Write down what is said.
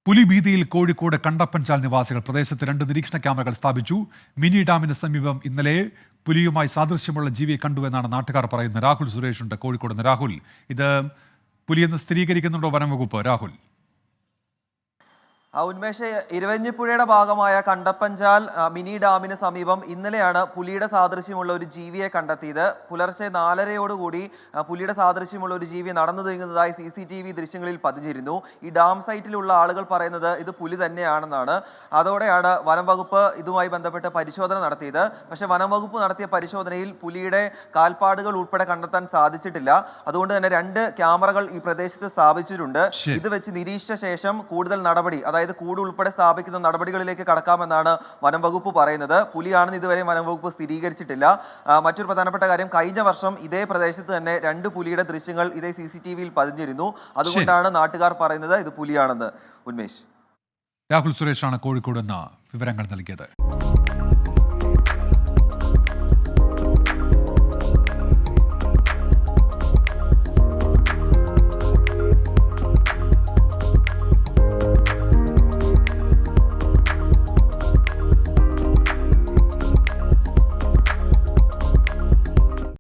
പുലിഭീതിയിൽ കോഴിക്കോട് കണ്ടപ്പൻചാൽ നിവാസികൾ പ്രദേശത്ത് 2 നിരീക്ഷണ ക്യാമറകൾ സ്ഥാപിച്ചു. മിനി ഡാമിന് സമീപം ഇന്നലെ പുലിയുമായി സാദൃശ്യമുള്ള ജീവിയെ കണ്ടുവെന്നാണ് നാട്ടുകാർ പറയുന്നത്. രാഹുൽ സുരേഷ് ഉണ്ട് കോഴിക്കോട് നിന്ന്. രാഹുൽ, ഇത് പുലിയെന്ന് സ്ഥിരീകരിക്കുന്നുണ്ടോ വനം വകുപ്പ്? രാഹുൽ, ഉന്മേഷ്, ഇരുവഞ്ഞിപ്പുഴയുടെ ഭാഗമായ കണ്ടപ്പഞ്ചാൽ മിനി ഡാമിന് സമീപം ഇന്നലെയാണ് പുലിയുടെ സാദൃശ്യമുള്ള ഒരു ജീവിയെ കണ്ടെത്തിയത്. പുലർച്ചെ 4:30യോടുകൂടി പുലിയുടെ സാദൃശ്യമുള്ള ഒരു ജീവി നടന്നു നീങ്ങുന്നതായി CCTV ദൃശ്യങ്ങളിൽ പതിഞ്ഞിരുന്നു. ഈ ഡാം സൈറ്റിലുള്ള ആളുകൾ പറയുന്നത് ഇത് പുലി തന്നെയാണെന്നാണ്. അതോടെയാണ് വനം വകുപ്പ് ഇതുമായി ബന്ധപ്പെട്ട് പരിശോധന നടത്തിയത്. പക്ഷേ വനം വകുപ്പ് നടത്തിയ പരിശോധനയിൽ പുലിയുടെ കാൽപ്പാടുകൾ ഉൾപ്പെടെ കണ്ടെത്താൻ സാധിച്ചിട്ടില്ല. അതുകൊണ്ട് തന്നെ 2 ക്യാമറകൾ ഈ പ്രദേശത്ത് സ്ഥാപിച്ചിട്ടുണ്ട്. ഇത് വെച്ച് നിരീക്ഷിച്ച ശേഷം കൂടുതൽ നടപടി, അതായത് കൂട് ഉൾപ്പെടെ സ്ഥാപിക്കുന്ന നടപടികളിലേക്ക് കടക്കാമെന്നാണ് വനം വകുപ്പ് പറയുന്നത്. പുലിയാണെന്ന് ഇതുവരെ വനം വകുപ്പ് സ്ഥിരീകരിച്ചിട്ടില്ല. മറ്റൊരു പ്രധാനപ്പെട്ട കാര്യം, കഴിഞ്ഞ വർഷം ഇതേ പ്രദേശത്ത് തന്നെ 2 പുലിയുടെ ദൃശ്യങ്ങൾ ഇതേ CCTVയിൽ പതിഞ്ഞിരുന്നു. അതുകൊണ്ടാണ് നാട്ടുകാർ പറയുന്നത് ഇത് പുലിയാണെന്ന്. ഉന്മേഷ്, രാഹുൽ സുരേഷാണ് കോഴിക്കോട് നിന്ന് വിവരങ്ങൾ നൽകിയത്.